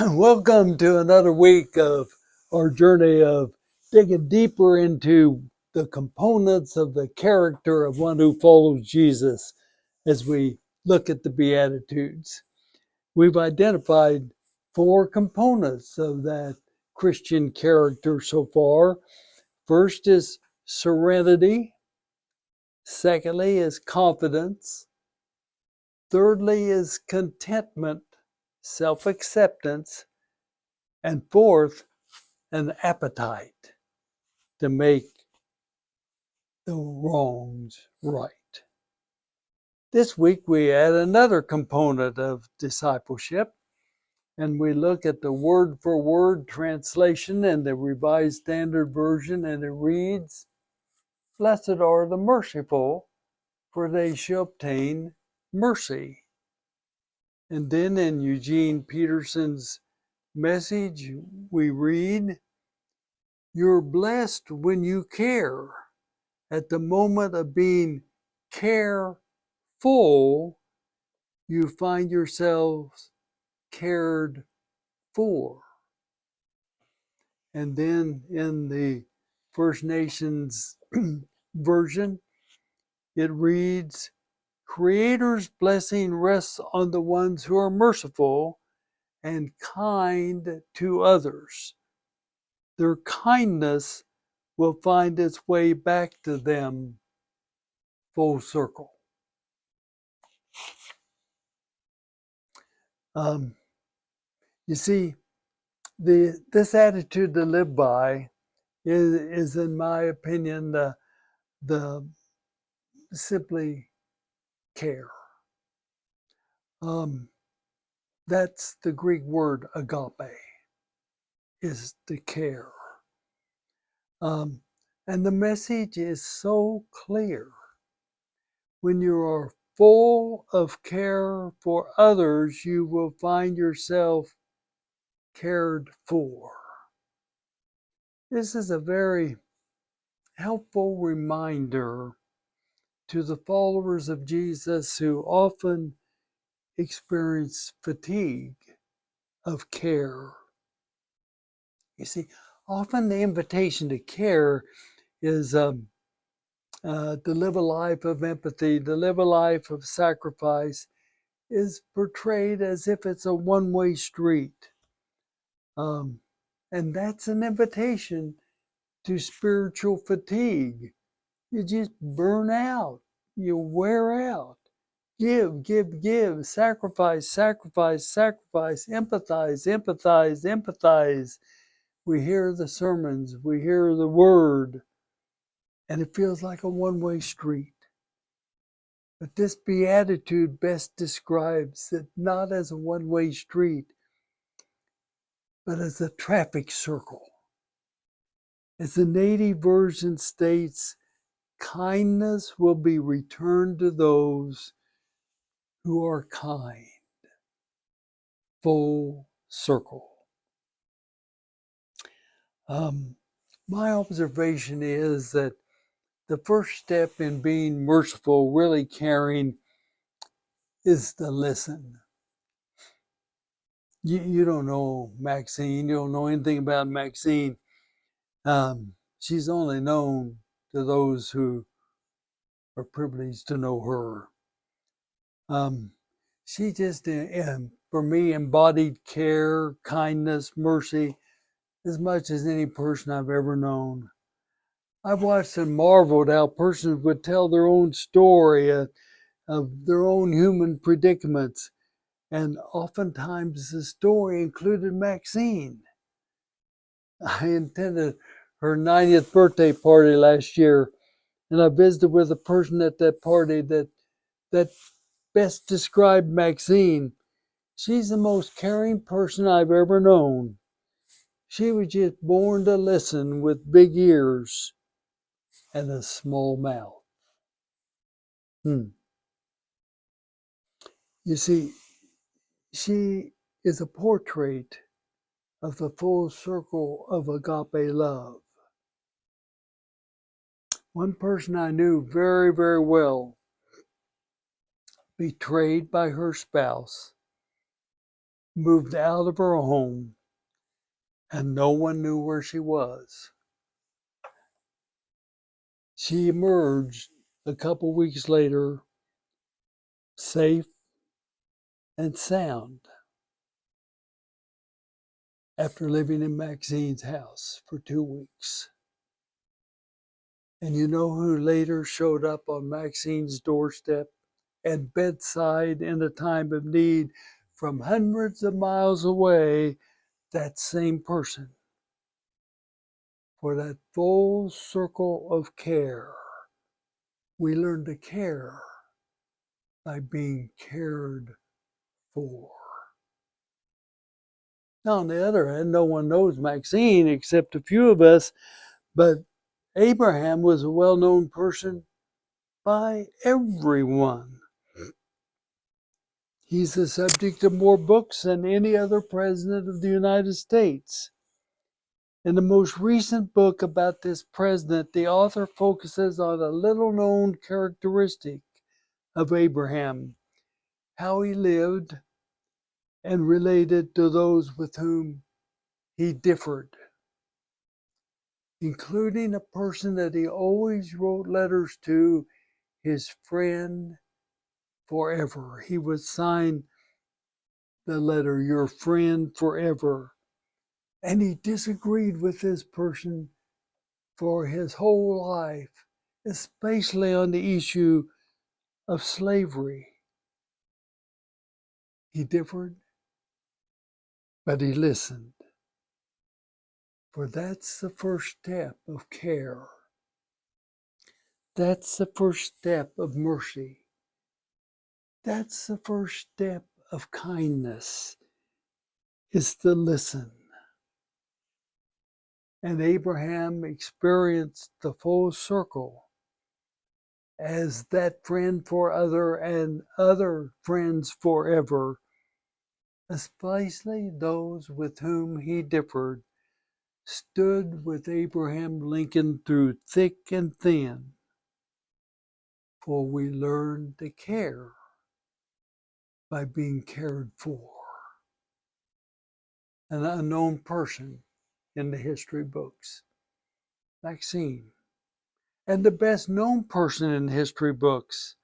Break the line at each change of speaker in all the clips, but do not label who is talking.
Welcome to another week of our journey of digging deeper into the components of the character of one who follows Jesus as we look at the Beatitudes. We've identified four components of that Christian character so far. First is serenity. Secondly is confidence. Thirdly is contentment, self-acceptance. And fourth, an appetite to make the wrongs right. This week we add another component of discipleship, and we look at the word-for-word translation in the Revised Standard Version, and it reads, "Blessed are the merciful, for they shall obtain mercy." And then in Eugene Peterson's message, we read, "You're blessed when you care. At the moment of being careful, you find yourselves cared for." And then in the First Nations version, it reads, "Creator's blessing rests on the ones who are merciful and kind to others. Their kindness will find its way back to them full circle." You see, this attitude to live by is in my opinion, the simply care. That's the Greek word agape, is the care. And the message is so clear. When you are full of care for others, you will find yourself cared for. This is a very helpful reminder to the followers of Jesus who often experience fatigue of care. You see, often the invitation to care is to live a life of empathy, to live a life of sacrifice, is portrayed as if it's a one-way street. And that's an invitation to spiritual fatigue. You just burn out. You wear out. Give, give, give. Sacrifice, sacrifice, sacrifice. Empathize, empathize, empathize. We hear the sermons. We hear the word. And it feels like a one-way street. But this beatitude best describes it not as a one-way street, but as a traffic circle. As the native version states, kindness will be returned to those who are kind. Full circle. My observation is that the first step in being merciful, really caring, is to listen. You don't know Maxine. You don't know anything about Maxine. She's only known to those who are privileged to know her. She just, for me, embodied care, kindness, mercy, as much as any person I've ever known. I've watched and marveled how persons would tell their own story of their own human predicaments, and oftentimes the story included Maxine. I attended her 90th birthday party last year, and I visited with a person at that party that best described Maxine. She's the most caring person I've ever known. She was just born to listen with big ears and a small mouth. You see, she is a portrait of the full circle of agape love. One person I knew very, very well, betrayed by her spouse, moved out of her home, and no one knew where she was. She emerged a couple weeks later, safe and sound, after living in Maxine's house for 2 weeks. And you know who later showed up on Maxine's doorstep and bedside in a time of need from hundreds of miles away? That same person. For that full circle of care. We learn to care by being cared for. Now, on the other hand, no one knows Maxine except a few of us, but Abraham was a well-known person by everyone. He's the subject of more books than any other president of the United States. In the most recent book about this president, the author focuses on a little-known characteristic of Abraham, how he lived and related to those with whom he differed, including a person that he always wrote letters to, his friend forever. He would sign the letter, "Your friend forever." And he disagreed with this person for his whole life, especially on the issue of slavery. He differed, but he listened. For that's the first step of care. That's the first step of mercy. That's the first step of kindness, is to listen. And Abraham experienced the full circle as that friend for other and other friends forever, especially those with whom he differed, stood with Abraham Lincoln through thick and thin. For we learn to care by being cared for. An unknown person in the history books, Maxine. And the best known person in history books,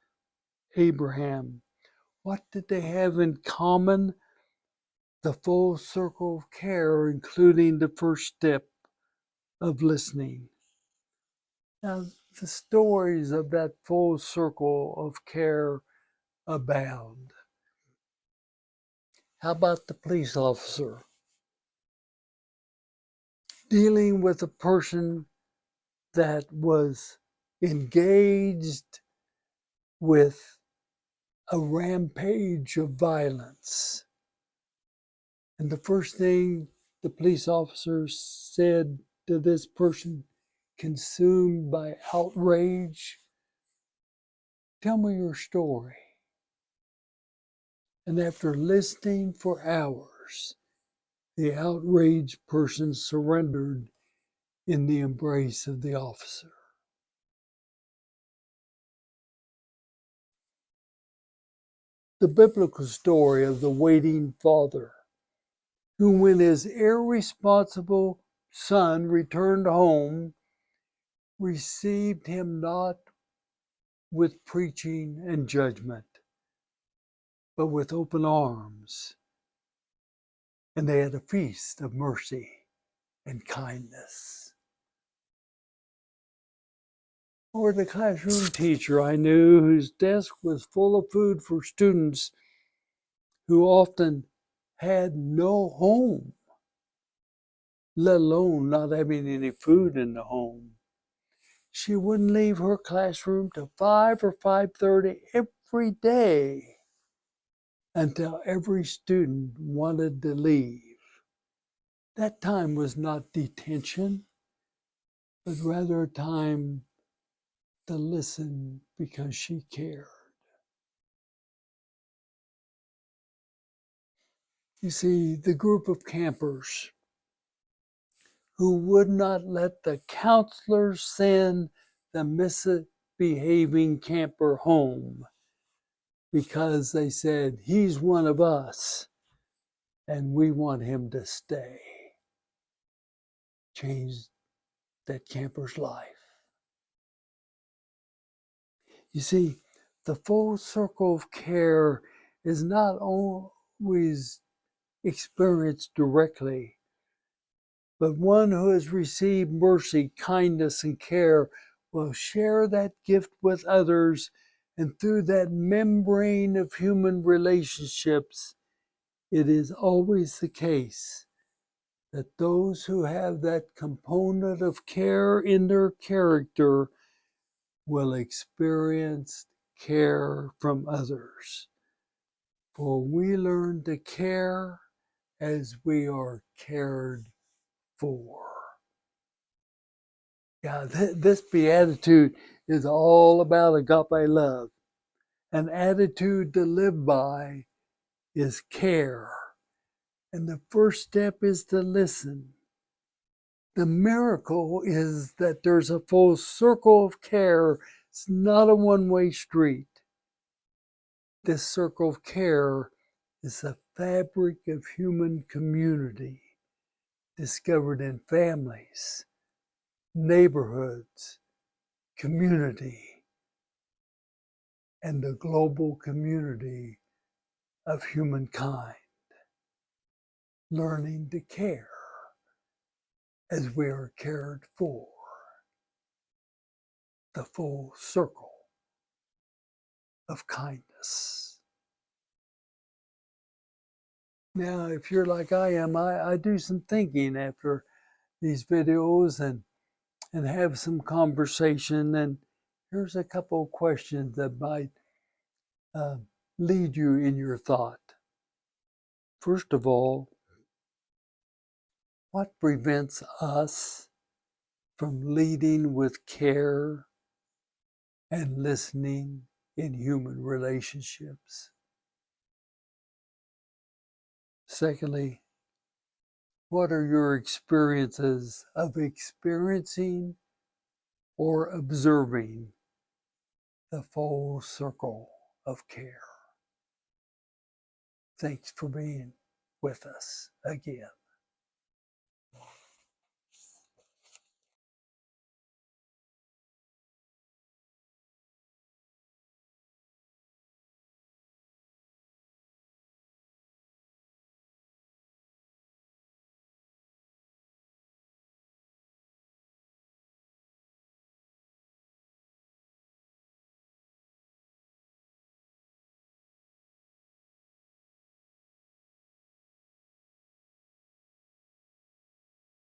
Abraham. What did they have in common? The full circle of care, including the first step of listening. Now, the stories of that full circle of care abound. How about the police officer dealing with a person that was engaged with a rampage of violence? And the first thing the police officer said to this person, consumed by outrage, "Tell me your story." And after listening for hours, the outraged person surrendered in the embrace of the officer. The biblical story of the waiting father, who, when his irresponsible son returned home, received him not with preaching and judgment, but with open arms. And they had a feast of mercy and kindness. Or the classroom teacher I knew whose desk was full of food for students who often had no home, let alone not having any food in the home. She wouldn't leave her classroom till 5 or 5:30 every day until every student wanted to leave. That time was not detention, but rather a time to listen because she cared. You see, the group of campers who would not let the counselors send the misbehaving camper home because they said, "He's one of us," and we want him to stay. Change that camper's life. You see, the full circle of care is not always experienced directly, but one who has received mercy, kindness, and care will share that gift with others, and through that membrane of human relationships, it is always the case that those who have that component of care in their character will experience care from others. For we learn to care as we are cared for. Yeah, this beatitude is all about agape love. An attitude to live by is care. And the first step is to listen. The miracle is that there's a full circle of care. It's not a one-way street. This circle of care is the fabric of human community, discovered in families, neighborhoods, community, and the global community of humankind, learning to care as we are cared for. The full circle of kindness. Now, if you're like I am, I do some thinking after these videos and have some conversation. And here's a couple of questions that might lead you in your thought. First of all, what prevents us from leading with care and listening in human relationships? Secondly, what are your experiences of experiencing or observing the full circle of care? Thanks for being with us again.